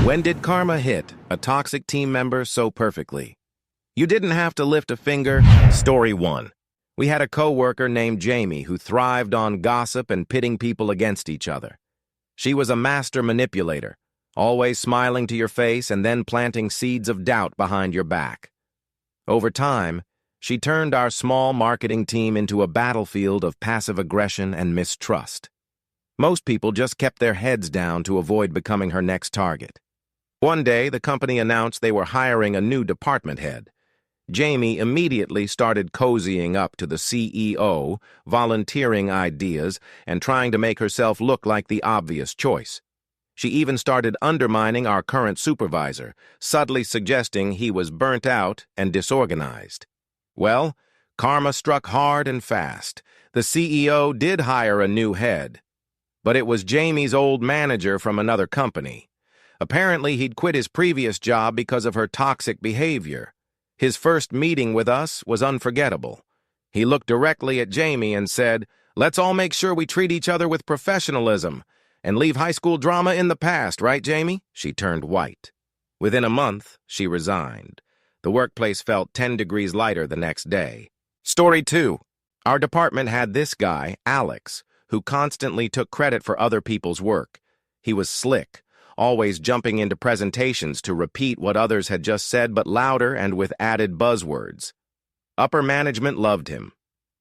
When did karma hit a toxic team member so perfectly? You didn't have to lift a finger. Story 1. We had a coworker named Jamie who thrived on gossip and pitting people against each other. She was a master manipulator, always smiling to your face and then planting seeds of doubt behind your back. Over time, she turned our small marketing team into a battlefield of passive aggression and mistrust. Most people just kept their heads down to avoid becoming her next target. One day, the company announced they were hiring a new department head. Jamie immediately started cozying up to the CEO, volunteering ideas, and trying to make herself look like the obvious choice. She even started undermining our current supervisor, subtly suggesting he was burnt out and disorganized. Well, karma struck hard and fast. The CEO did hire a new head, but it was Jamie's old manager from another company. Apparently, he'd quit his previous job because of her toxic behavior. His first meeting with us was unforgettable. He looked directly at Jamie and said, "Let's all make sure we treat each other with professionalism and leave high school drama in the past, right, Jamie?" She turned white. Within a month, she resigned. The workplace felt 10 degrees lighter the next day. Story 2. Our department had this guy, Alex, who constantly took credit for other people's work. He was slick, always jumping into presentations to repeat what others had just said, but louder and with added buzzwords. Upper management loved him.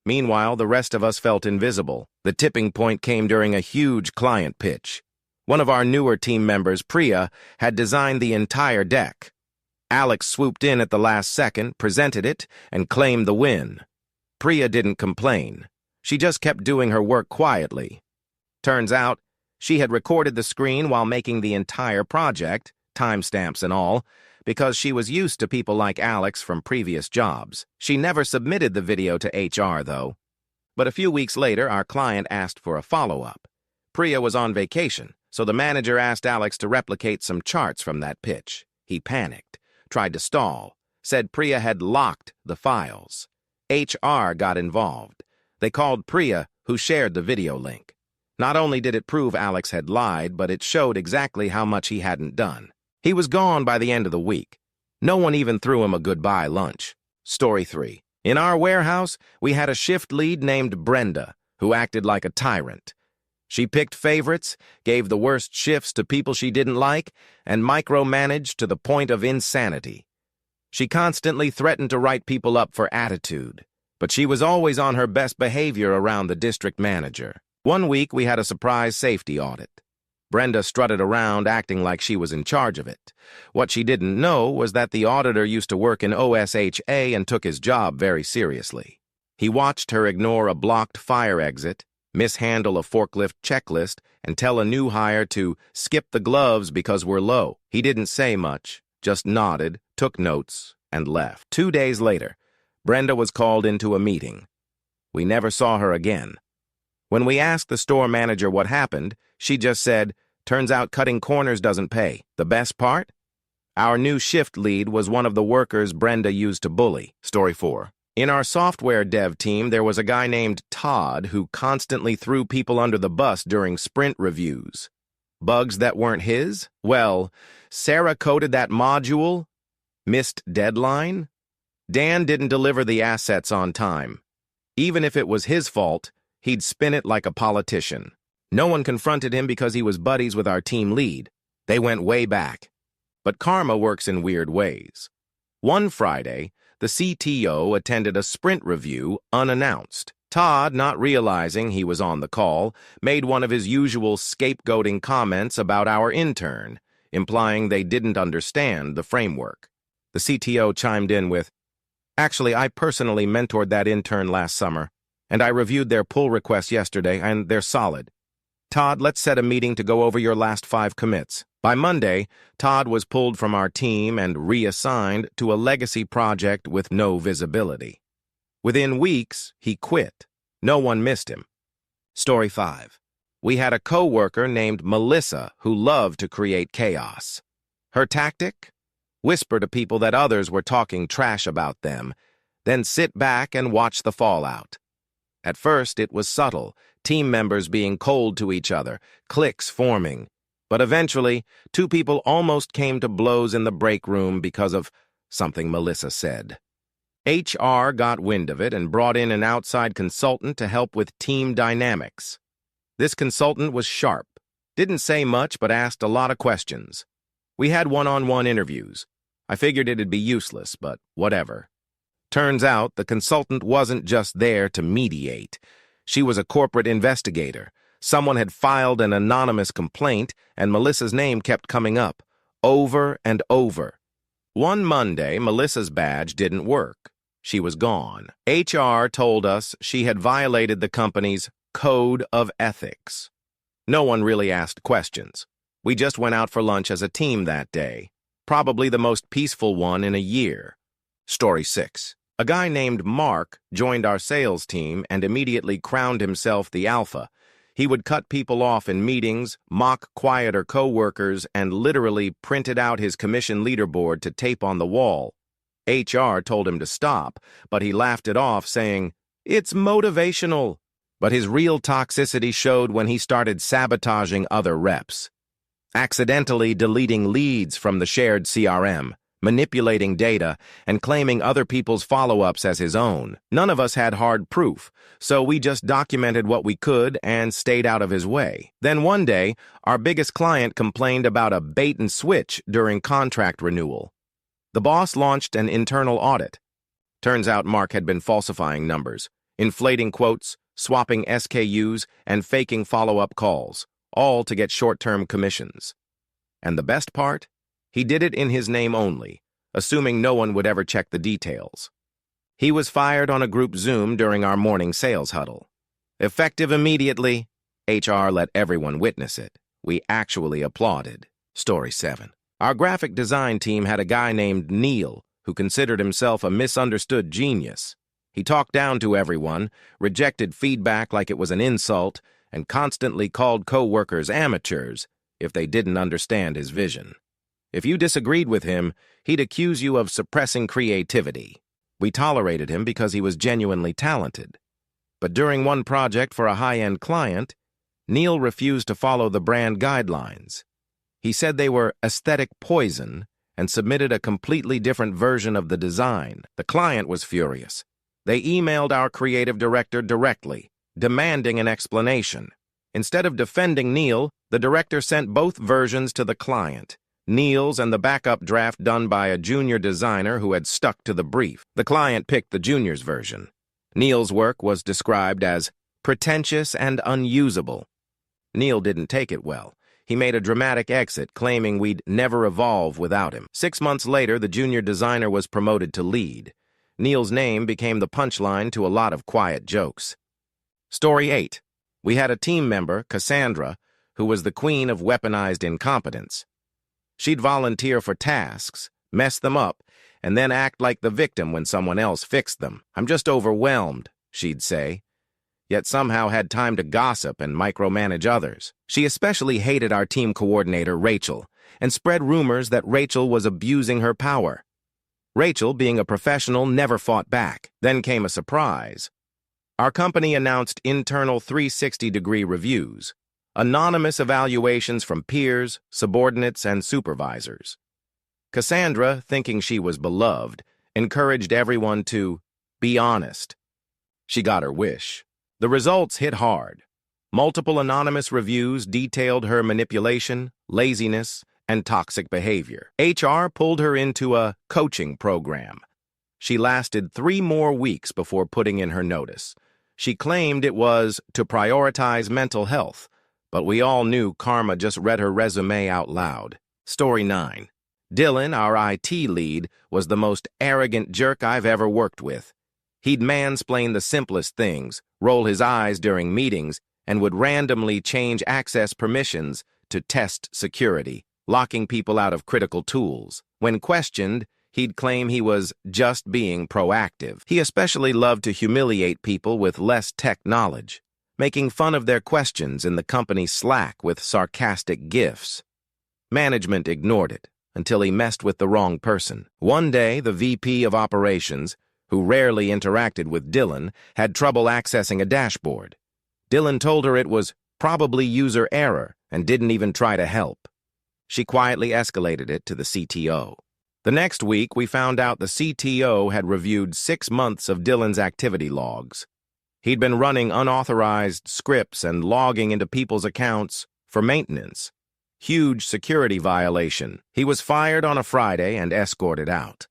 Meanwhile, the rest of us felt invisible. The tipping point came during a huge client pitch. One of our newer team members, Priya, had designed the entire deck. Alex swooped in at the last second, presented it, and claimed the win. Priya didn't complain. She just kept doing her work quietly. Turns out, she had recorded the screen while making the entire project, timestamps and all, because she was used to people like Alex from previous jobs. She never submitted the video to HR, though. But a few weeks later, our client asked for a follow-up. Priya was on vacation, so the manager asked Alex to replicate some charts from that pitch. He panicked, tried to stall, said Priya had locked the files. HR got involved. They called Priya, who shared the video link. Not only did it prove Alex had lied, but it showed exactly how much he hadn't done. He was gone by the end of the week. No one even threw him a goodbye lunch. Story 3. In our warehouse, we had a shift lead named Brenda, who acted like a tyrant. She picked favorites, gave the worst shifts to people she didn't like, and micromanaged to the point of insanity. She constantly threatened to write people up for attitude, but she was always on her best behavior around the district manager. One week, we had a surprise safety audit. Brenda strutted around acting like she was in charge of it. What she didn't know was that the auditor used to work in OSHA and took his job very seriously. He watched her ignore a blocked fire exit, mishandle a forklift checklist, and tell a new hire to skip the gloves because we're low. He didn't say much, just nodded, took notes, and left. 2 days later, Brenda was called into a meeting. We never saw her again. When we asked the store manager what happened, she just said, "Turns out cutting corners doesn't pay. The best part? Our new shift lead was one of the workers Brenda used to bully." Story 4. In our software dev team, there was a guy named Todd who constantly threw people under the bus during sprint reviews. Bugs that weren't his? Well, Sarah coded that module, missed deadline. Dan didn't deliver the assets on time. Even if it was his fault, he'd spin it like a politician. No one confronted him because he was buddies with our team lead. They went way back. But karma works in weird ways. One Friday, the CTO attended a sprint review unannounced. Todd, not realizing he was on the call, made one of his usual scapegoating comments about our intern, implying they didn't understand the framework. The CTO chimed in with, "Actually, I personally mentored that intern last summer, and I reviewed their pull requests yesterday, and they're solid. Todd, let's set a meeting to go over your last 5 commits." By Monday, Todd was pulled from our team and reassigned to a legacy project with no visibility. Within weeks, he quit. No one missed him. Story 5. We had a coworker named Melissa who loved to create chaos. Her tactic? Whisper to people that others were talking trash about them, then sit back and watch the fallout. At first, it was subtle, team members being cold to each other, cliques forming. But eventually, two people almost came to blows in the break room because of something Melissa said. HR got wind of it and brought in an outside consultant to help with team dynamics. This consultant was sharp, didn't say much but asked a lot of questions. We had one-on-one interviews. I figured it'd be useless, but whatever. Turns out the consultant wasn't just there to mediate. She was a corporate investigator. Someone had filed an anonymous complaint, and Melissa's name kept coming up, over and over. One Monday, Melissa's badge didn't work. She was gone. HR told us she had violated the company's code of ethics. No one really asked questions. We just went out for lunch as a team that day, probably the most peaceful one in a year. Story 6. A guy named Mark joined our sales team and immediately crowned himself the alpha. He would cut people off in meetings, mock quieter co-workers, and literally printed out his commission leaderboard to tape on the wall. HR told him to stop, but he laughed it off, saying, "It's motivational." But his real toxicity showed when he started sabotaging other reps. Accidentally deleting leads from the shared CRM, manipulating data, and claiming other people's follow-ups as his own. None of us had hard proof, so we just documented what we could and stayed out of his way. Then one day, our biggest client complained about a bait and switch during contract renewal. The boss launched an internal audit. Turns out Mark had been falsifying numbers, inflating quotes, swapping SKUs, and faking follow-up calls, all to get short-term commissions. And the best part? He did it in his name only, assuming no one would ever check the details. He was fired on a group Zoom during our morning sales huddle. Effective immediately, HR let everyone witness it. We actually applauded. Story 7. Our graphic design team had a guy named Neil who considered himself a misunderstood genius. He talked down to everyone, rejected feedback like it was an insult, and constantly called co-workers amateurs if they didn't understand his vision. If you disagreed with him, he'd accuse you of suppressing creativity. We tolerated him because he was genuinely talented. But during one project for a high-end client, Neil refused to follow the brand guidelines. He said they were aesthetic poison and submitted a completely different version of the design. The client was furious. They emailed our creative director directly, demanding an explanation. Instead of defending Neil, the director sent both versions to the client, Neil's and the backup draft done by a junior designer who had stuck to the brief. The client picked the junior's version. Neil's work was described as pretentious and unusable. Neil didn't take it well. He made a dramatic exit, claiming we'd never evolve without him. 6 months later, the junior designer was promoted to lead. Neil's name became the punchline to a lot of quiet jokes. Story 8. We had a team member, Cassandra, who was the queen of weaponized incompetence. She'd volunteer for tasks, mess them up, and then act like the victim when someone else fixed them. "I'm just overwhelmed," she'd say, yet somehow had time to gossip and micromanage others. She especially hated our team coordinator, Rachel, and spread rumors that Rachel was abusing her power. Rachel, being a professional, never fought back. Then came a surprise. Our company announced internal 360-degree reviews, anonymous evaluations from peers, subordinates, and supervisors. Cassandra, thinking she was beloved, encouraged everyone to be honest. She got her wish. The results hit hard. Multiple anonymous reviews detailed her manipulation, laziness, and toxic behavior. HR pulled her into a coaching program. She lasted 3 more weeks before putting in her notice. She claimed it was to prioritize mental health, but we all knew karma just read her resume out loud. Story 9. Dylan, our IT lead, was the most arrogant jerk I've ever worked with. He'd mansplain the simplest things, roll his eyes during meetings, and would randomly change access permissions to test security, locking people out of critical tools. When questioned, he'd claim he was just being proactive. He especially loved to humiliate people with less tech knowledge, making fun of their questions in the company Slack with sarcastic gifs. Management ignored it until he messed with the wrong person. One day, the VP of Operations, who rarely interacted with Dylan, had trouble accessing a dashboard. Dylan told her it was Probably user error, and didn't even try to help. She quietly escalated it to the CTO. The next week, we found out the CTO had reviewed 6 months of Dylan's activity logs. He'd been running unauthorized scripts and logging into people's accounts for maintenance. Huge security violation. He was fired on a Friday and escorted out.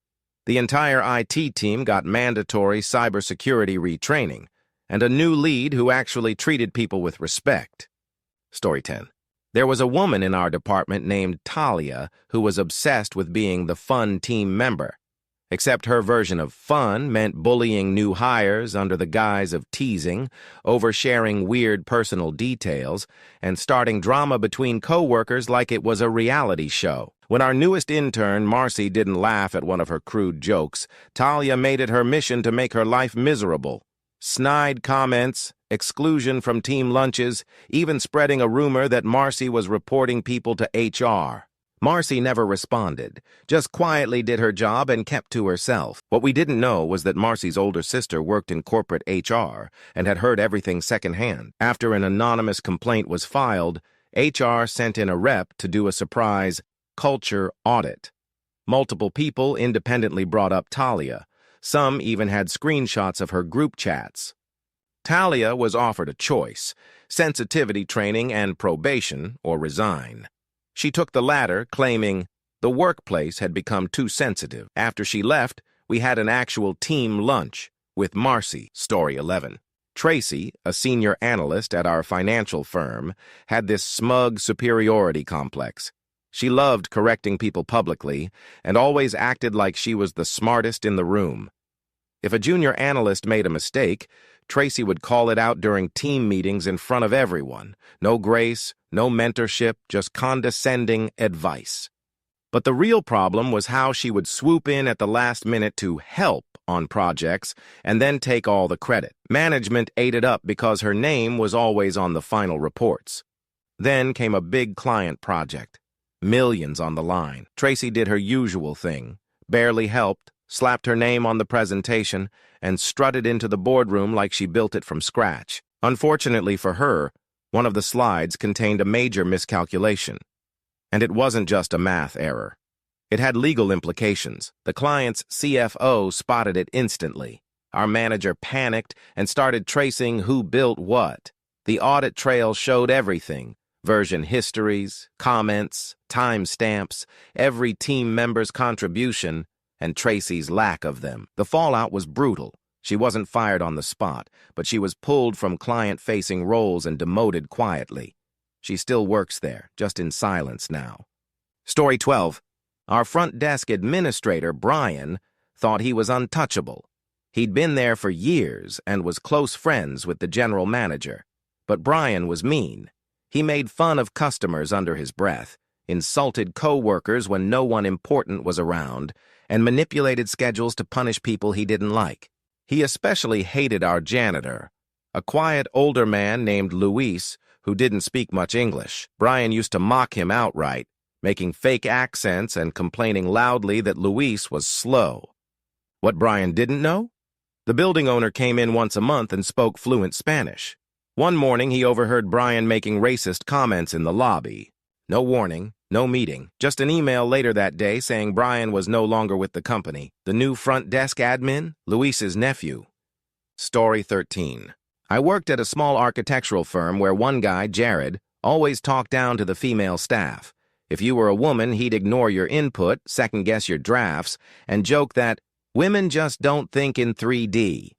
The entire IT team got mandatory cybersecurity retraining, and a new lead who actually treated people with respect. Story 10. There was a woman in our department named Talia who was obsessed with being the fun team member. Except her version of fun meant bullying new hires under the guise of teasing, oversharing weird personal details, and starting drama between coworkers like it was a reality show. When our newest intern, Marcy, didn't laugh at one of her crude jokes, Talia made it her mission to make her life miserable. Snide comments, exclusion from team lunches, even spreading a rumor that Marcy was reporting people to HR. Marcy never responded, just quietly did her job and kept to herself. What we didn't know was that Marcy's older sister worked in corporate HR and had heard everything secondhand. After an anonymous complaint was filed, HR sent in a rep to do a surprise culture audit. Multiple people independently brought up Talia. Some even had screenshots of her group chats. Talia was offered a choice: sensitivity training and probation, or resign. She took the latter, claiming the workplace had become too sensitive. After she left, we had an actual team lunch with Marcy. Story 11. Tracy, a senior analyst at our financial firm, had this smug superiority complex. She loved correcting people publicly and always acted like she was the smartest in the room. If a junior analyst made a mistake, Tracy would call it out during team meetings in front of everyone. No grace, no mentorship, just condescending advice. But the real problem was how she would swoop in at the last minute to help on projects and then take all the credit. Management ate it up because her name was always on the final reports. Then came a big client project. Millions on the line. Tracy did her usual thing, barely helped, slapped her name on the presentation, and strutted into the boardroom like she built it from scratch. Unfortunately for her, one of the slides contained a major miscalculation. And it wasn't just a math error. It had legal implications. The client's CFO spotted it instantly. Our manager panicked and started tracing who built what. The audit trail showed everything: version histories, comments, timestamps, every team member's contribution, and Tracy's lack of them. The fallout was brutal. She wasn't fired on the spot, but she was pulled from client-facing roles and demoted quietly. She still works there, just in silence now. Story 12. Our front desk administrator, Brian, thought he was untouchable. He'd been there for years and was close friends with the general manager. But Brian was mean. He made fun of customers under his breath, insulted co-workers when no one important was around, and manipulated schedules to punish people he didn't like. He especially hated our janitor, a quiet older man named Luis who didn't speak much English. Brian used to mock him outright, making fake accents and complaining loudly that Luis was slow. What Brian didn't know? The building owner came in once a month and spoke fluent Spanish. One morning, he overheard Brian making racist comments in the lobby. No warning, no meeting, just an email later that day saying Brian was no longer with the company. The new front desk admin, Luis's nephew. Story 13. I worked at a small architectural firm where one guy, Jared, always talked down to the female staff. If you were a woman, he'd ignore your input, second-guess your drafts, and joke that women just don't think in 3D.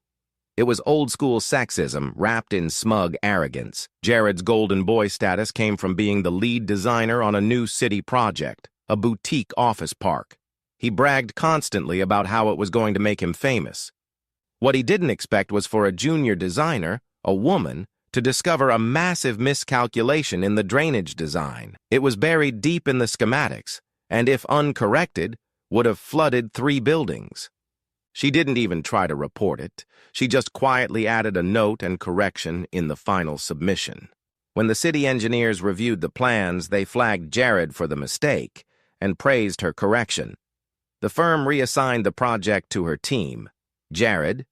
It was old-school sexism wrapped in smug arrogance. Jared's golden boy status came from being the lead designer on a new city project, a boutique office park. He bragged constantly about how it was going to make him famous. What he didn't expect was for a junior designer, a woman, to discover a massive miscalculation in the drainage design. It was buried deep in the schematics, and if uncorrected, would have flooded 3 buildings. She didn't even try to report it. She just quietly added a note and correction in the final submission. When the city engineers reviewed the plans, they flagged Jared for the mistake and praised her correction. The firm reassigned the project to her team. Jared,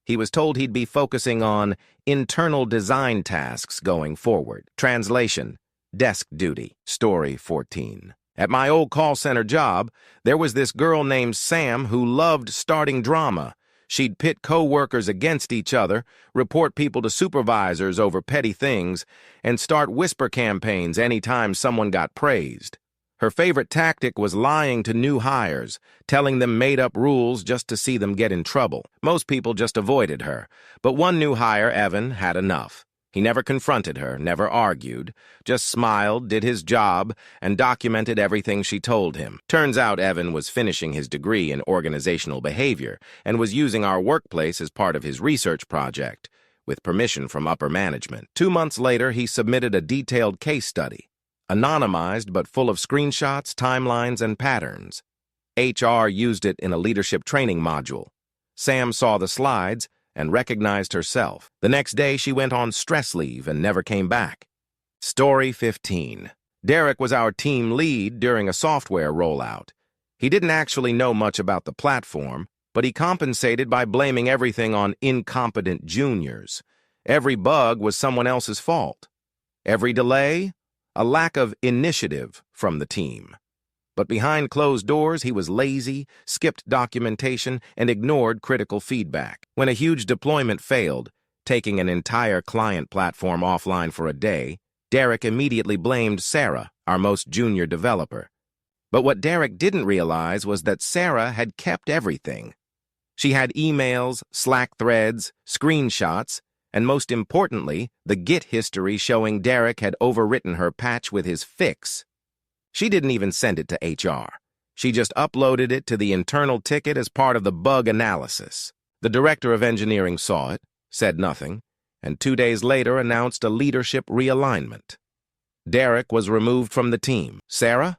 He was told he'd be focusing on internal design tasks going forward. Translation: desk duty. Story 14. At my old call center job, there was this girl named Sam who loved starting drama. She'd pit co-workers against each other, report people to supervisors over petty things, and start whisper campaigns anytime someone got praised. Her favorite tactic was lying to new hires, telling them made-up rules just to see them get in trouble. Most people just avoided her, but one new hire, Evan, had enough. He never confronted her, never argued, just smiled, did his job, and documented everything she told him. Turns out Evan was finishing his degree in organizational behavior and was using our workplace as part of his research project, with permission from upper management. 2 months later, he submitted a detailed case study, anonymized but full of screenshots, timelines, and patterns. HR used it in a leadership training module. Sam saw the slides and recognized herself. The next day, she went on stress leave and never came back. Story 15. Derek was our team lead during a software rollout. He didn't actually know much about the platform, but he compensated by blaming everything on incompetent juniors. Every bug was someone else's fault. Every delay, a lack of initiative from the team. But behind closed doors, he was lazy, skipped documentation, and ignored critical feedback. When a huge deployment failed, taking an entire client platform offline for a day, Derek immediately blamed Sarah, our most junior developer. But what Derek didn't realize was that Sarah had kept everything. She had emails, Slack threads, screenshots, and most importantly, the Git history showing Derek had overwritten her patch with his fix. She didn't even send it to HR. She just uploaded it to the internal ticket as part of the bug analysis. The director of engineering saw it, said nothing, and 2 days later announced a leadership realignment. Derek was removed from the team. Sarah?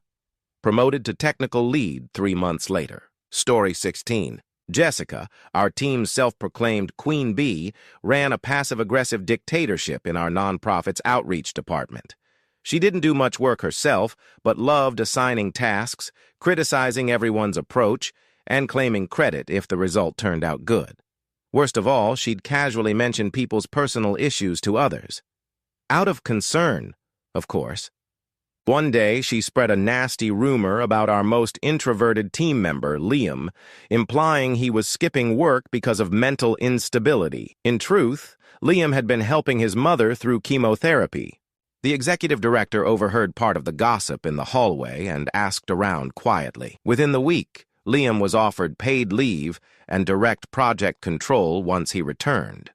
Promoted to technical lead 3 months later. Story 16. Jessica, our team's self-proclaimed queen bee, ran a passive-aggressive dictatorship in our nonprofit's outreach department. She didn't do much work herself, but loved assigning tasks, criticizing everyone's approach, and claiming credit if the result turned out good. Worst of all, she'd casually mention people's personal issues to others. Out of concern, of course. One day, she spread a nasty rumor about our most introverted team member, Liam, implying he was skipping work because of mental instability. In truth, Liam had been helping his mother through chemotherapy. The executive director overheard part of the gossip in the hallway and asked around quietly. Within the week, Liam was offered paid leave and direct project control once he returned.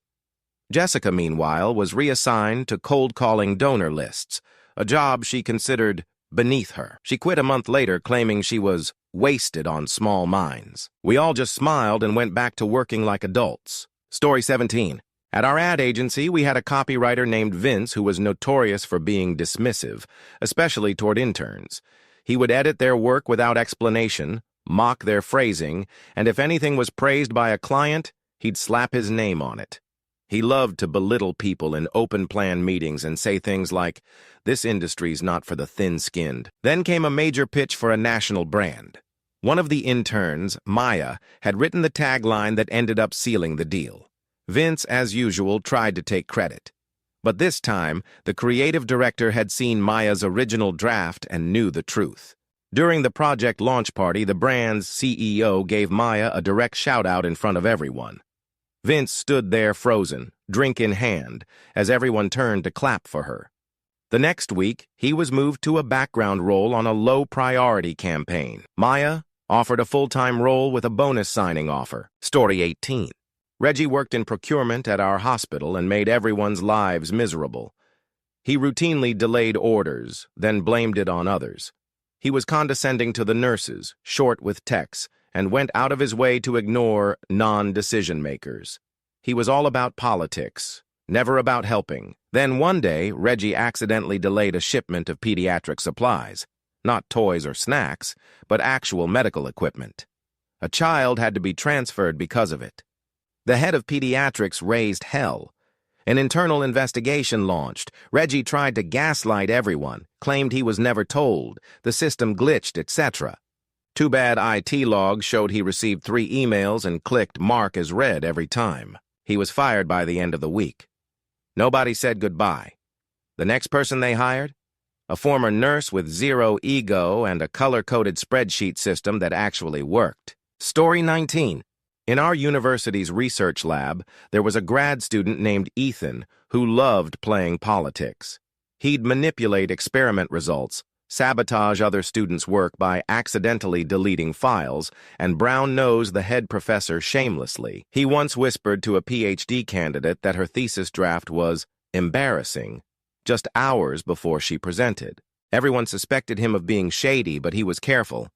Jessica, meanwhile, was reassigned to cold-calling donor lists, a job she considered beneath her. She quit a month later, claiming she was wasted on small minds. We all just smiled and went back to working like adults. Story 17. At our ad agency, we had a copywriter named Vince who was notorious for being dismissive, especially toward interns. He would edit their work without explanation, mock their phrasing, and if anything was praised by a client, he'd slap his name on it. He loved to belittle people in open-plan meetings and say things like, "This industry's not for the thin-skinned." Then came a major pitch for a national brand. One of the interns, Maya, had written the tagline that ended up sealing the deal. Vince, as usual, tried to take credit. But this time, the creative director had seen Maya's original draft and knew the truth. During the project launch party, the brand's CEO gave Maya a direct shout-out in front of everyone. Vince stood there frozen, drink in hand, as everyone turned to clap for her. The next week, he was moved to a background role on a low-priority campaign. Maya offered a full-time role with a bonus signing offer. Story 18. Reggie worked in procurement at our hospital and made everyone's lives miserable. He routinely delayed orders, then blamed it on others. He was condescending to the nurses, short with techs, and went out of his way to ignore non-decision makers. He was all about politics, never about helping. Then one day, Reggie accidentally delayed a shipment of pediatric supplies, not toys or snacks, but actual medical equipment. A child had to be transferred because of it. The head of pediatrics raised hell. An internal investigation launched. Reggie tried to gaslight everyone, claimed he was never told, the system glitched, etc. Too bad IT logs showed he received 3 emails and clicked mark as read every time. He was fired by the end of the week. Nobody said goodbye. The next person they hired? A former nurse with zero ego and a color-coded spreadsheet system that actually worked. Story 19. In our university's research lab, there was a grad student named Ethan who loved playing politics. He'd manipulate experiment results, sabotage other students' work by accidentally deleting files, and brown-nose the head professor shamelessly. He once whispered to a PhD candidate that her thesis draft was embarrassing, just hours before she presented. Everyone suspected him of being shady, but he was careful,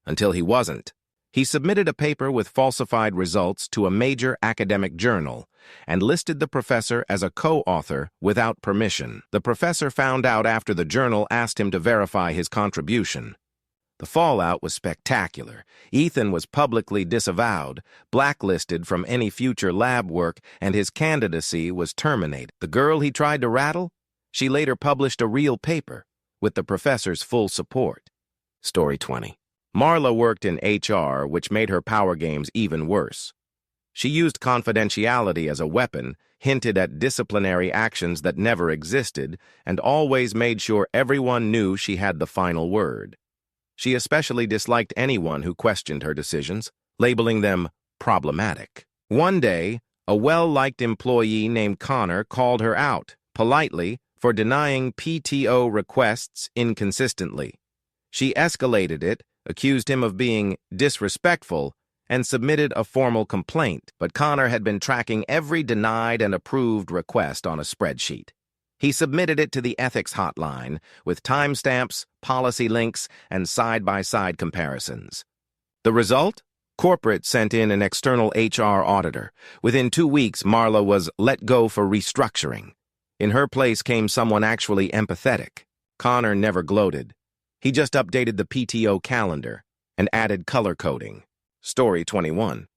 until he wasn't. He submitted a paper with falsified results to a major academic journal and listed the professor as a co-author without permission. The professor found out after the journal asked him to verify his contribution. The fallout was spectacular. Ethan was publicly disavowed, blacklisted from any future lab work, and his candidacy was terminated. The girl he tried to rattle? She later published a real paper, with the professor's full support. Story 20. Marla worked in HR, which made her power games even worse. She used confidentiality as a weapon, hinted at disciplinary actions that never existed, and always made sure everyone knew she had the final word. She especially disliked anyone who questioned her decisions, labeling them problematic. One day, a well-liked employee named Connor called her out, politely, for denying PTO requests inconsistently. She escalated it, accused him of being disrespectful, and submitted a formal complaint, but Connor had been tracking every denied and approved request on a spreadsheet. He submitted it to the ethics hotline with timestamps, policy links, and side-by-side comparisons. The result? Corporate sent in an external HR auditor. Within 2 weeks, Marla was let go for restructuring. In her place came someone actually empathetic. Connor never gloated. He just updated the PTO calendar and added color coding. Story 21.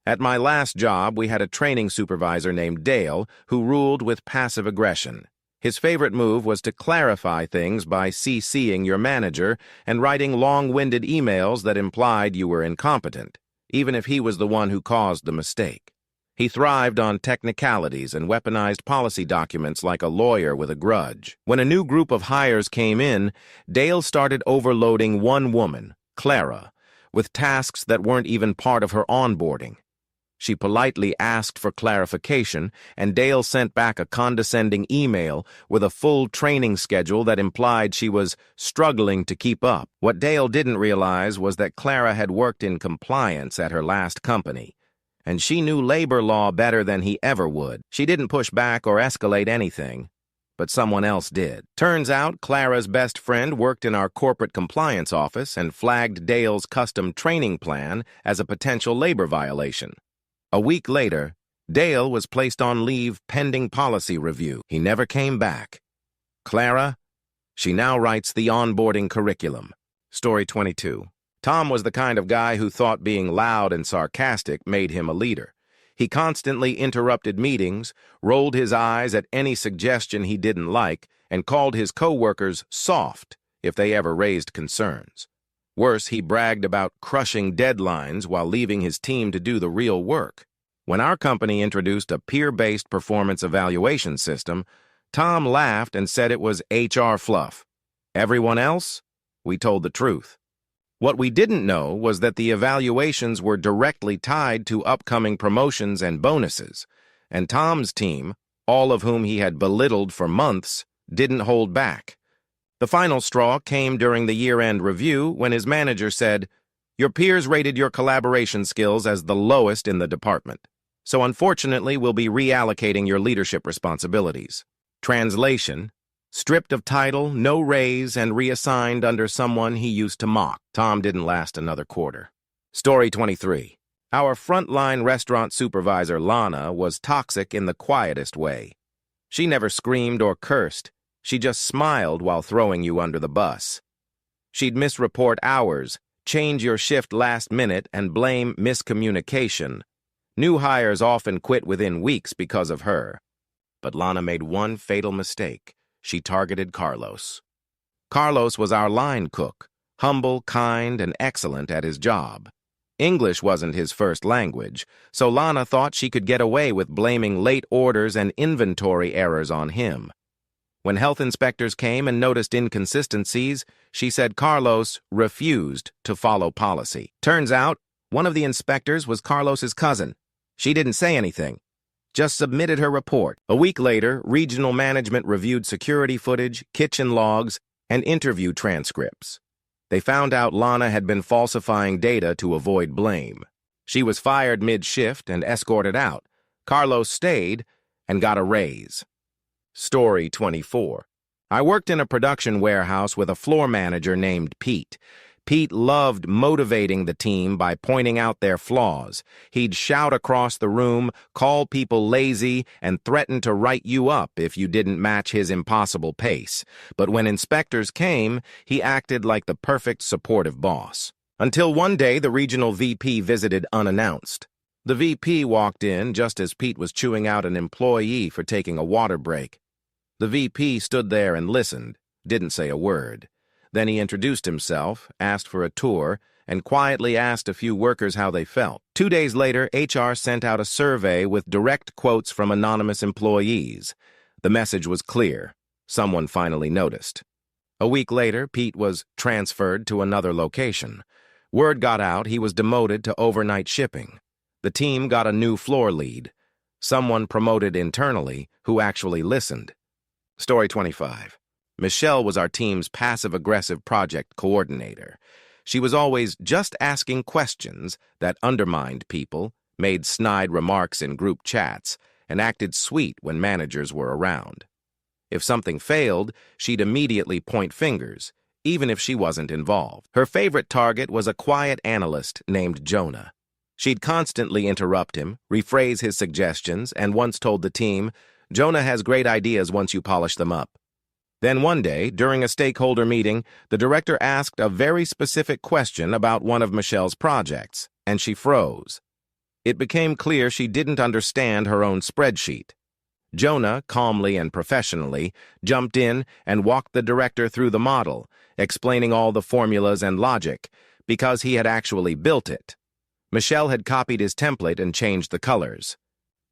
At my last job, we had a training supervisor named Dale who ruled with passive aggression. His favorite move was to clarify things by CCing your manager and writing long-winded emails that implied you were incompetent, even if he was the one who caused the mistake. He thrived on technicalities and weaponized policy documents like a lawyer with a grudge. When a new group of hires came in, Dale started overloading one woman, Clara, with tasks that weren't even part of her onboarding. She politely asked for clarification, and Dale sent back a condescending email with a full training schedule that implied she was struggling to keep up. What Dale didn't realize was that Clara had worked in compliance at her last company, and she knew labor law better than he ever would. She didn't push back or escalate anything, but someone else did. Turns out Clara's best friend worked in our corporate compliance office and flagged Dale's custom training plan as a potential labor violation. A week later, Dale was placed on leave pending policy review. He never came back. Clara? She now writes the onboarding curriculum. Story 22. Tom was the kind of guy who thought being loud and sarcastic made him a leader. He constantly interrupted meetings, rolled his eyes at any suggestion he didn't like, and called his coworkers soft if they ever raised concerns. Worse, he bragged about crushing deadlines while leaving his team to do the real work. When our company introduced a peer-based performance evaluation system, Tom laughed and said it was HR fluff. Everyone else? We told the truth. What we didn't know was that the evaluations were directly tied to upcoming promotions and bonuses, and Tom's team, all of whom he had belittled for months, didn't hold back. The final straw came during the year-end review when his manager said, "Your peers rated your collaboration skills as the lowest in the department, so unfortunately we'll be reallocating your leadership responsibilities." Translation: stripped of title, no raise, and reassigned under someone he used to mock. Tom didn't last another quarter. Story 23. Our frontline restaurant supervisor, Lana, was toxic in the quietest way. She never screamed or cursed. She just smiled while throwing you under the bus. She'd misreport hours, change your shift last minute, and blame miscommunication. New hires often quit within weeks because of her. But Lana made one fatal mistake. She targeted Carlos. Carlos was our line cook, humble, kind, and excellent at his job. English wasn't his first language, so Lana thought she could get away with blaming late orders and inventory errors on him. When health inspectors came and noticed inconsistencies, she said Carlos refused to follow policy. Turns out, one of the inspectors was Carlos's cousin. She didn't say anything, just submitted her report. A week later, regional management reviewed security footage, kitchen logs, and interview transcripts. They found out Lana had been falsifying data to avoid blame. She was fired mid-shift and escorted out. Carlos stayed and got a raise. Story 24. I worked in a production warehouse with a floor manager named Pete. Pete loved motivating the team by pointing out their flaws. He'd shout across the room, call people lazy, and threaten to write you up if you didn't match his impossible pace. But when inspectors came, he acted like the perfect supportive boss. Until one day the regional VP visited unannounced. The VP walked in just as Pete was chewing out an employee for taking a water break. The VP stood there and listened, didn't say a word. Then he introduced himself, asked for a tour, and quietly asked a few workers how they felt. 2 days later, HR sent out a survey with direct quotes from anonymous employees. The message was clear. Someone finally noticed. A week later, Pete was transferred to another location. Word got out he was demoted to overnight shipping. The team got a new floor lead. Someone promoted internally who actually listened. Story 25. Michelle was our team's passive-aggressive project coordinator. She was always just asking questions that undermined people, made snide remarks in group chats, and acted sweet when managers were around. If something failed, she'd immediately point fingers, even if she wasn't involved. Her favorite target was a quiet analyst named Jonah. She'd constantly interrupt him, rephrase his suggestions, and once told the team, "Jonah has great ideas once you polish them up." Then one day, during a stakeholder meeting, the director asked a very specific question about one of Michelle's projects, and she froze. It became clear she didn't understand her own spreadsheet. Jonah, calmly and professionally, jumped in and walked the director through the model, explaining all the formulas and logic, because he had actually built it. Michelle had copied his template and changed the colors.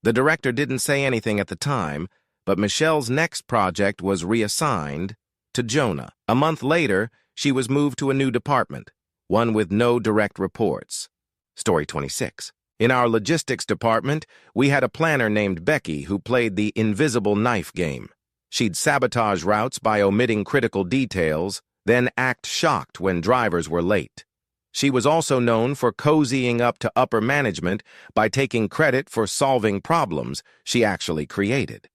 The director didn't say anything at the time, but Michelle's next project was reassigned to Jonah. A month later, she was moved to a new department, one with no direct reports. Story 26. In our logistics department, we had a planner named Becky who played the invisible knife game. She'd sabotage routes by omitting critical details, then act shocked when drivers were late. She was also known for cozying up to upper management by taking credit for solving problems she actually created.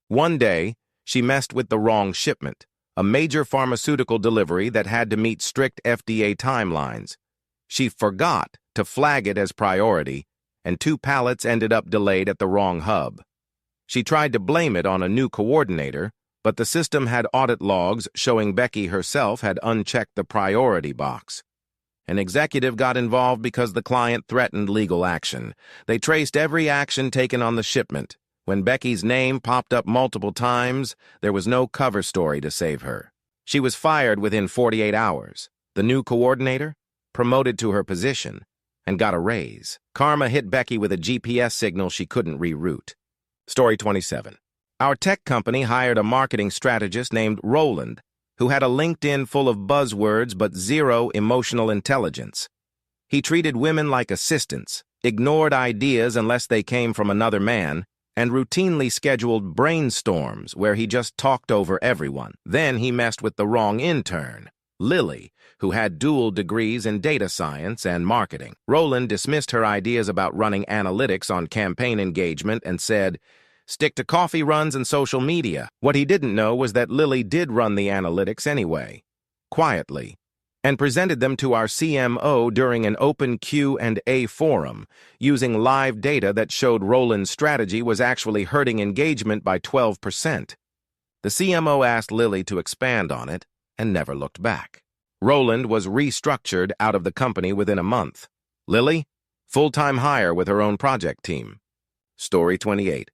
One day, she messed with the wrong shipment, a major pharmaceutical delivery that had to meet strict FDA timelines. She forgot to flag it as priority, and 2 pallets ended up delayed at the wrong hub. She tried to blame it on a new coordinator, but the system had audit logs showing Becky herself had unchecked the priority box. An executive got involved because the client threatened legal action. They traced every action taken on the shipment. When Becky's name popped up multiple times, there was no cover story to save her. She was fired within 48 hours. The new coordinator promoted to her position and got a raise. Karma hit Becky with a GPS signal she couldn't reroute. Story 27. Our tech company hired a marketing strategist named Roland, who had a LinkedIn full of buzzwords but zero emotional intelligence. He treated women like assistants, ignored ideas unless they came from another man, and routinely scheduled brainstorms where he just talked over everyone. Then he messed with the wrong intern, Lily, who had dual degrees in data science and marketing. Roland dismissed her ideas about running analytics on campaign engagement and said, "Stick to coffee runs and social media." What he didn't know was that Lily did run the analytics anyway, quietly, and presented them to our CMO during an open Q&A forum, using live data that showed Roland's strategy was actually hurting engagement by 12%. The CMO asked Lily to expand on it and never looked back. Roland was restructured out of the company within a month. Lily, full-time hire with her own project team. Story 28.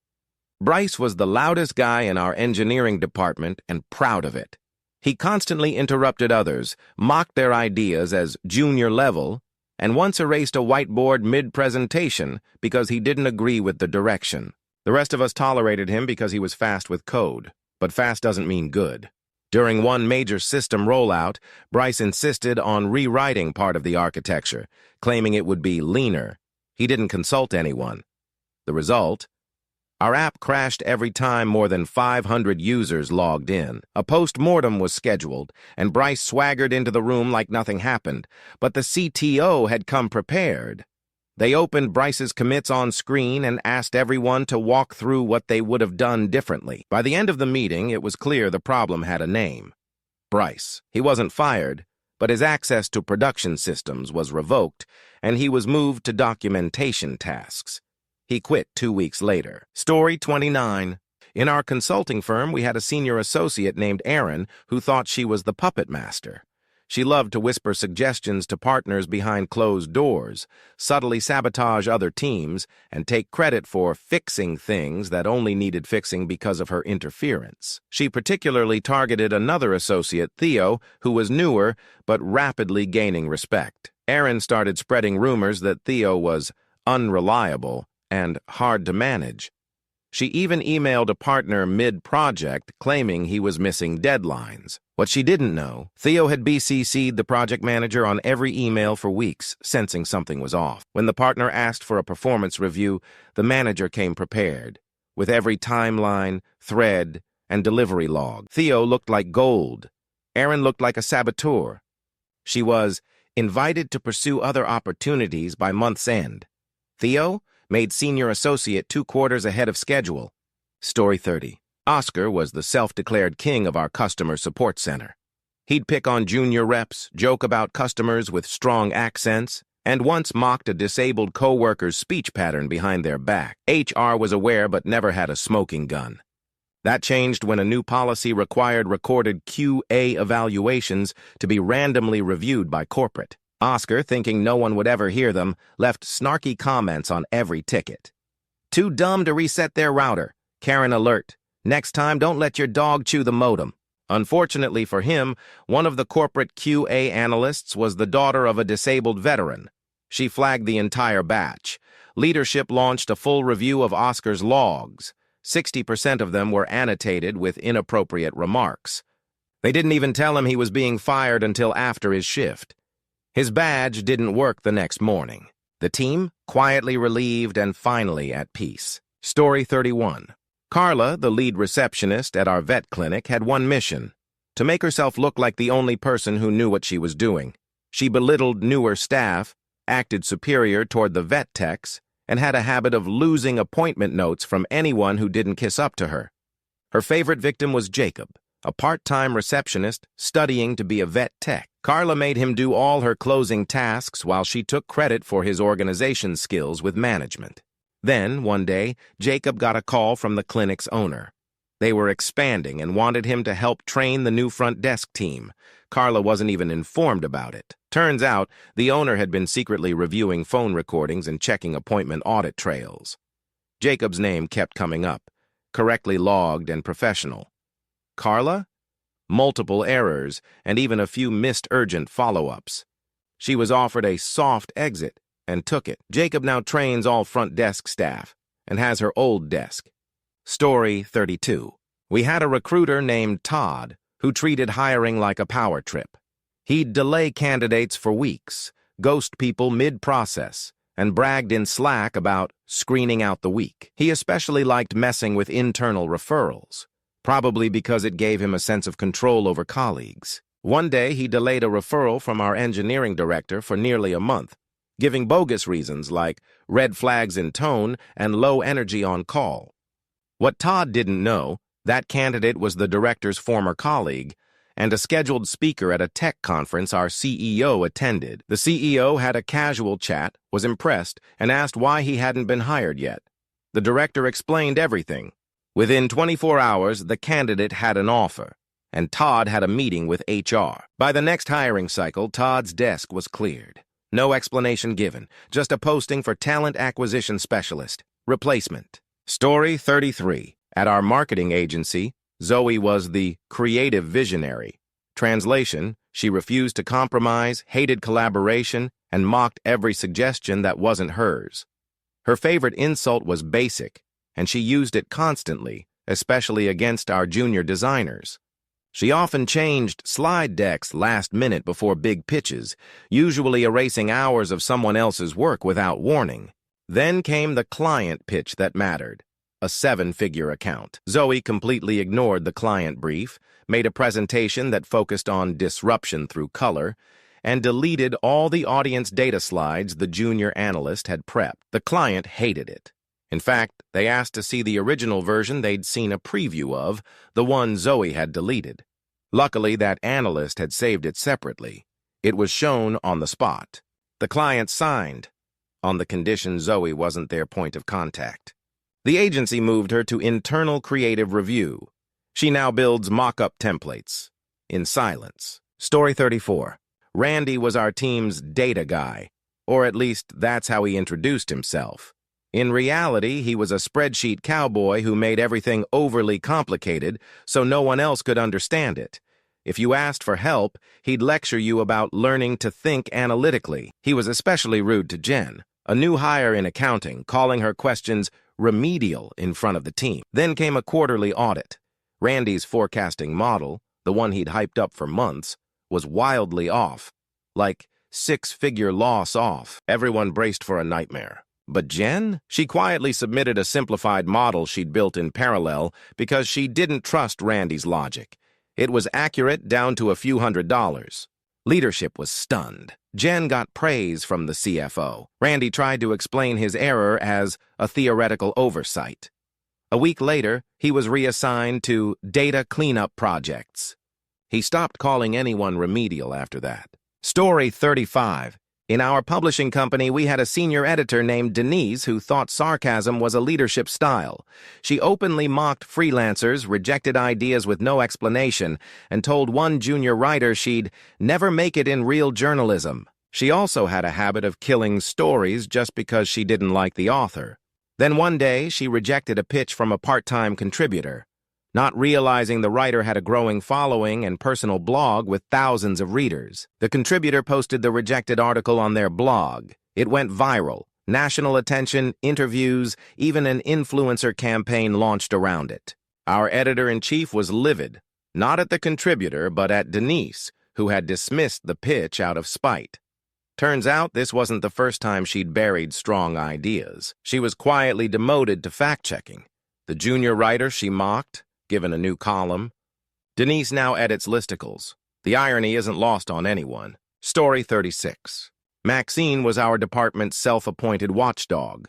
Bryce was the loudest guy in our engineering department and proud of it. He constantly interrupted others, mocked their ideas as junior level, and once erased a whiteboard mid-presentation because he didn't agree with the direction. The rest of us tolerated him because he was fast with code, but fast doesn't mean good. During one major system rollout, Bryce insisted on rewriting part of the architecture, claiming it would be leaner. He didn't consult anyone. The result? Our app crashed every time more than 500 users logged in. A post-mortem was scheduled, and Bryce swaggered into the room like nothing happened, but the CTO had come prepared. They opened Bryce's commits on screen and asked everyone to walk through what they would have done differently. By the end of the meeting, it was clear the problem had a name. Bryce. He wasn't fired, but his access to production systems was revoked, and he was moved to documentation tasks. He quit 2 weeks later. Story 29. In our consulting firm, we had a senior associate named Erin who thought she was the puppet master. She loved to whisper suggestions to partners behind closed doors, subtly sabotage other teams, and take credit for fixing things that only needed fixing because of her interference. She particularly targeted another associate, Theo, who was newer but rapidly gaining respect. Erin started spreading rumors that Theo was unreliable and hard to manage. She even emailed a partner mid-project claiming he was missing deadlines. What she didn't know, Theo had BCC'd the project manager on every email for weeks, sensing something was off. When the partner asked for a performance review, the manager came prepared, with every timeline, thread, and delivery log. Theo looked like gold. Erin looked like a saboteur. She was invited to pursue other opportunities by month's end. Theo made senior associate 2 quarters ahead of schedule. Story 30. Oscar was the self-declared king of our customer support center. He'd pick on junior reps, joke about customers with strong accents, and once mocked a disabled coworker's speech pattern behind their back. HR was aware but never had a smoking gun. That changed when a new policy required recorded QA evaluations to be randomly reviewed by corporate. Oscar, thinking no one would ever hear them, left snarky comments on every ticket. Too dumb to reset their router. Karen alert. Next time, don't let your dog chew the modem. Unfortunately for him, one of the corporate QA analysts was the daughter of a disabled veteran. She flagged the entire batch. Leadership launched a full review of Oscar's logs. 60% of them were annotated with inappropriate remarks. They didn't even tell him he was being fired until after his shift. His badge didn't work the next morning. The team, quietly relieved and finally at peace. Story 31. Carla, the lead receptionist at our vet clinic, had one mission: to make herself look like the only person who knew what she was doing. She belittled newer staff, acted superior toward the vet techs, and had a habit of losing appointment notes from anyone who didn't kiss up to her. Her favorite victim was Jacob, a part-time receptionist studying to be a vet tech. Carla made him do all her closing tasks while she took credit for his organization skills with management. Then, one day, Jacob got a call from the clinic's owner. They were expanding and wanted him to help train the new front desk team. Carla wasn't even informed about it. Turns out, the owner had been secretly reviewing phone recordings and checking appointment audit trails. Jacob's name kept coming up, correctly logged and professional. Carla? Multiple errors, and even a few missed urgent follow-ups. She was offered a soft exit and took it. Jacob now trains all front desk staff and has her old desk. Story 32. We had a recruiter named Todd who treated hiring like a power trip. He'd delay candidates for weeks, ghost people mid-process, and bragged in Slack about screening out the week. He especially liked messing with internal referrals, probably because it gave him a sense of control over colleagues. One day, he delayed a referral from our engineering director for nearly a month, giving bogus reasons like red flags in tone and low energy on call. What Todd didn't know, that candidate was the director's former colleague and a scheduled speaker at a tech conference our CEO attended. The CEO had a casual chat, was impressed, and asked why he hadn't been hired yet. The director explained everything. Within 24 hours, the candidate had an offer, and Todd had a meeting with HR. By the next hiring cycle, Todd's desk was cleared. No explanation given, just a posting for talent acquisition specialist. Replacement. Story 33. At our marketing agency, Zoe was the creative visionary. Translation: she refused to compromise, hated collaboration, and mocked every suggestion that wasn't hers. Her favorite insult was basic, and she used it constantly, especially against our junior designers. She often changed slide decks last minute before big pitches, usually erasing hours of someone else's work without warning. Then came the client pitch that mattered, a 7-figure account. Zoe completely ignored the client brief, made a presentation that focused on disruption through color, and deleted all the audience data slides the junior analyst had prepped. The client hated it. In fact, they asked to see the original version they'd seen a preview of, the one Zoe had deleted. Luckily, that analyst had saved it separately. It was shown on the spot. The client signed, on the condition Zoe wasn't their point of contact. The agency moved her to internal creative review. She now builds mock-up templates, in silence. Story 34. Randy was our team's data guy, or at least that's how he introduced himself. In reality, he was a spreadsheet cowboy who made everything overly complicated so no one else could understand it. If you asked for help, he'd lecture you about learning to think analytically. He was especially rude to Jen, a new hire in accounting, calling her questions remedial in front of the team. Then came a quarterly audit. Randy's forecasting model, the one he'd hyped up for months, was wildly off, like 6-figure loss off. Everyone braced for a nightmare. But Jen? She quietly submitted a simplified model she'd built in parallel because she didn't trust Randy's logic. It was accurate down to a few $100s. Leadership was stunned. Jen got praise from the CFO. Randy tried to explain his error as a theoretical oversight. A week later, he was reassigned to data cleanup projects. He stopped calling anyone remedial after that. Story 35. In our publishing company, we had a senior editor named Denise who thought sarcasm was a leadership style. She openly mocked freelancers, rejected ideas with no explanation, and told one junior writer she'd never make it in real journalism. She also had a habit of killing stories just because she didn't like the author. Then one day, she rejected a pitch from a part-time contributor, not realizing the writer had a growing following and personal blog with thousands of readers. The contributor posted the rejected article on their blog. It went viral. National attention, interviews, even an influencer campaign launched around it. Our editor-in-chief was livid, not at the contributor, but at Denise, who had dismissed the pitch out of spite. Turns out this wasn't the first time she'd buried strong ideas. She was quietly demoted to fact-checking. The junior writer she mocked, given a new column. Denise now edits listicles. The irony isn't lost on anyone. Story 36. Maxine was our department's self-appointed watchdog.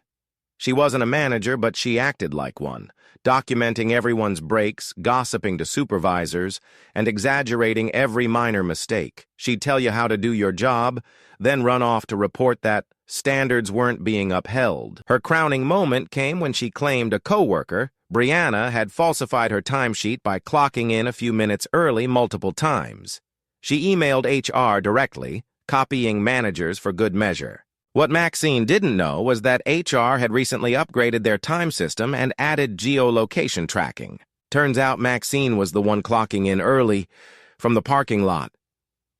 She wasn't a manager, but she acted like one, documenting everyone's breaks, gossiping to supervisors, and exaggerating every minor mistake. She'd tell you how to do your job, then run off to report that standards weren't being upheld. Her crowning moment came when she claimed a coworker, Brianna, had falsified her timesheet by clocking in a few minutes early multiple times. She emailed HR directly, copying managers for good measure. What Maxine didn't know was that HR had recently upgraded their time system and added geolocation tracking. Turns out Maxine was the one clocking in early from the parking lot,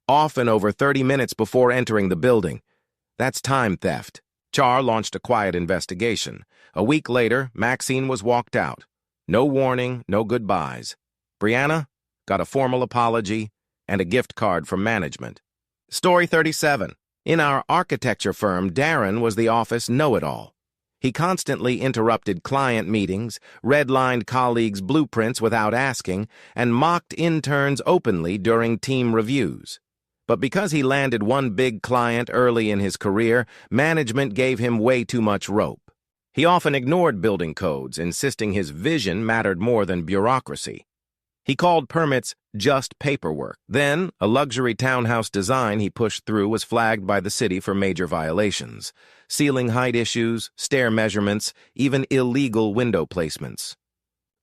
often over 30 minutes before entering the building. That's time theft. HR launched a quiet investigation. A week later, Maxine was walked out. No warning, no goodbyes. Brianna got a formal apology and a gift card from management. Story 37. In our architecture firm, Darren was the office know-it-all. He constantly interrupted client meetings, redlined colleagues' blueprints without asking, and mocked interns openly during team reviews. But because he landed one big client early in his career, management gave him way too much rope. He often ignored building codes, insisting his vision mattered more than bureaucracy. He called permits just paperwork. Then, a luxury townhouse design he pushed through was flagged by the city for major violations. Ceiling height issues, stair measurements, even illegal window placements.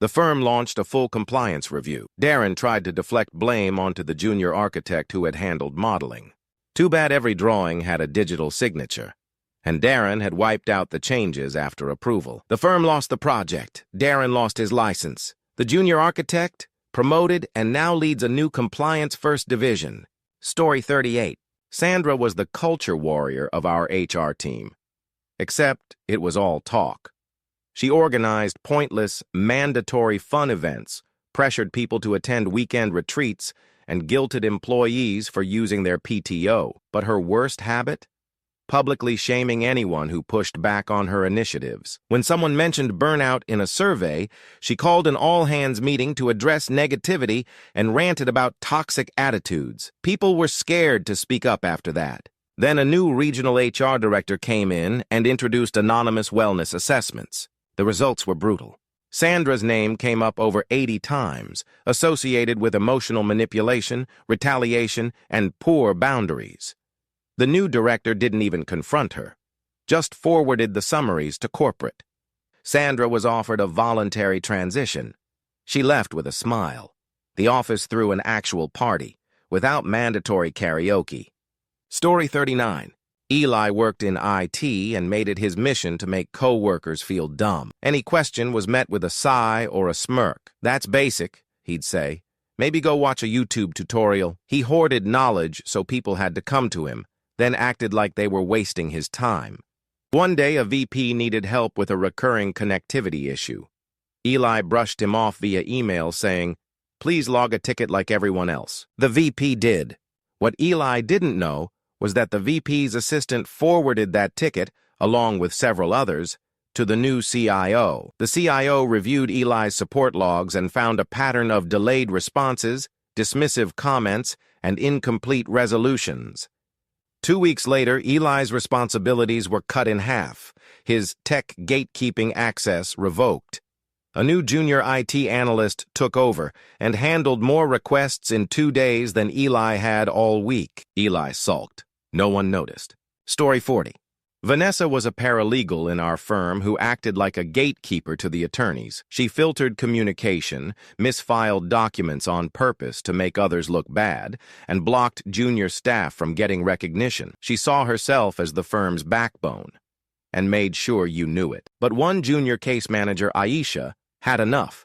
The firm launched a full compliance review. Darren tried to deflect blame onto the junior architect who had handled modeling. Too bad every drawing had a digital signature, and Darren had wiped out the changes after approval. The firm lost the project. Darren lost his license. The junior architect promoted and now leads a new compliance-first division. Story 38. Sandra was the culture warrior of our HR team. Except it was all talk. She organized pointless, mandatory fun events, pressured people to attend weekend retreats, and guilted employees for using their PTO. But her worst habit? Publicly shaming anyone who pushed back on her initiatives. When someone mentioned burnout in a survey, she called an all-hands meeting to address negativity and ranted about toxic attitudes. People were scared to speak up after that. Then a new regional HR director came in and introduced anonymous wellness assessments. The results were brutal. Sandra's name came up over 80 times, associated with emotional manipulation, retaliation, and poor boundaries. The new director didn't even confront her, just forwarded the summaries to corporate. Sandra was offered a voluntary transition. She left with a smile. The office threw an actual party, without mandatory karaoke. Story 39. Eli worked in IT and made it his mission to make co-workers feel dumb. Any question was met with a sigh or a smirk. "That's basic," he'd say. "Maybe go watch a YouTube tutorial." He hoarded knowledge so people had to come to him, then acted like they were wasting his time. One day, a VP needed help with a recurring connectivity issue. Eli brushed him off via email saying, "Please log a ticket like everyone else." The VP did. What Eli didn't know was that the VP's assistant forwarded that ticket, along with several others, to the new CIO. The CIO reviewed Eli's support logs and found a pattern of delayed responses, dismissive comments, and incomplete resolutions. 2 weeks later, Eli's responsibilities were cut in half, his tech gatekeeping access revoked. A new junior IT analyst took over and handled more requests in 2 days than Eli had all week. Eli sulked. No one noticed. Story 40. Vanessa was a paralegal in our firm who acted like a gatekeeper to the attorneys. She filtered communication, misfiled documents on purpose to make others look bad, and blocked junior staff from getting recognition. She saw herself as the firm's backbone and made sure you knew it. But one junior case manager, Aisha, had enough.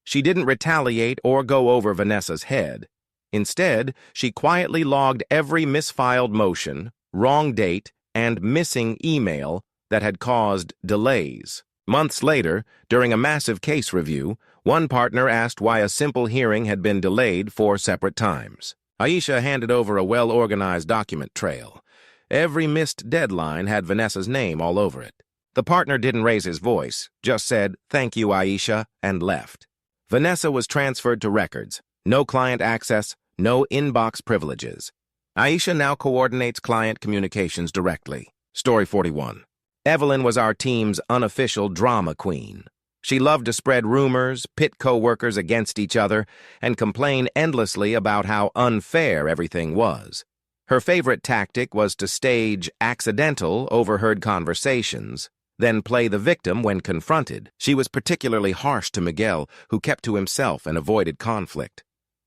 She didn't retaliate or go over Vanessa's head. Instead, she quietly logged every misfiled motion, wrong date, and missing email that had caused delays. Months later, during a massive case review, one partner asked why a simple hearing had been delayed 4 separate times. Aisha handed over a well-organized document trail. Every missed deadline had Vanessa's name all over it. The partner didn't raise his voice, just said, "Thank you, Aisha," and left. Vanessa was transferred to records. No client access, no inbox privileges. Aisha now coordinates client communications directly. Story 41. Evelyn was our team's unofficial drama queen. She loved to spread rumors, pit co-workers against each other, and complain endlessly about how unfair everything was. Her favorite tactic was to stage accidental, overheard conversations, then play the victim when confronted. She was particularly harsh to Miguel, who kept to himself and avoided conflict.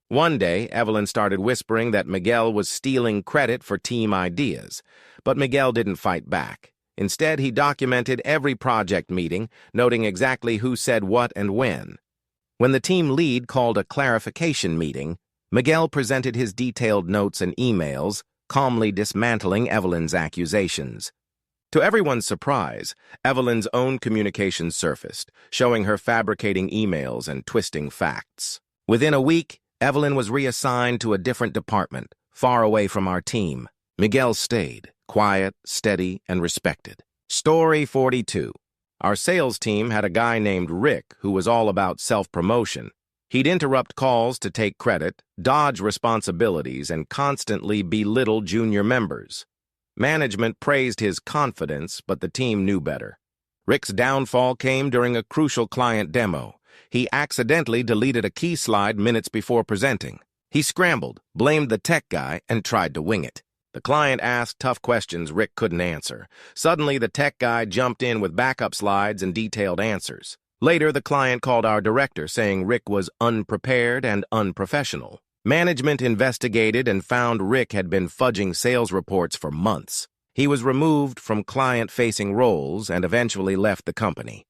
One day, Evelyn started whispering that Miguel was stealing credit for team ideas, but Miguel didn't fight back. Instead, he documented every project meeting, noting exactly who said what and when. When the team lead called a clarification meeting, Miguel presented his detailed notes and emails, calmly dismantling Evelyn's accusations. To everyone's surprise, Evelyn's own communications surfaced, showing her fabricating emails and twisting facts. Within a week, Evelyn was reassigned to a different department, far away from our team. Miguel stayed, quiet, steady, and respected. Story 42. Our sales team had a guy named Rick who was all about self-promotion. He'd interrupt calls to take credit, dodge responsibilities, and constantly belittle junior members. Management praised his confidence, but the team knew better. Rick's downfall came during a crucial client demo. He accidentally deleted a key slide minutes before presenting. He scrambled, blamed the tech guy, and tried to wing it. The client asked tough questions Rick couldn't answer. Suddenly, the tech guy jumped in with backup slides and detailed answers. Later, the client called our director, saying Rick was unprepared and unprofessional. Management investigated and found Rick had been fudging sales reports for months. He was removed from client-facing roles and eventually left the company.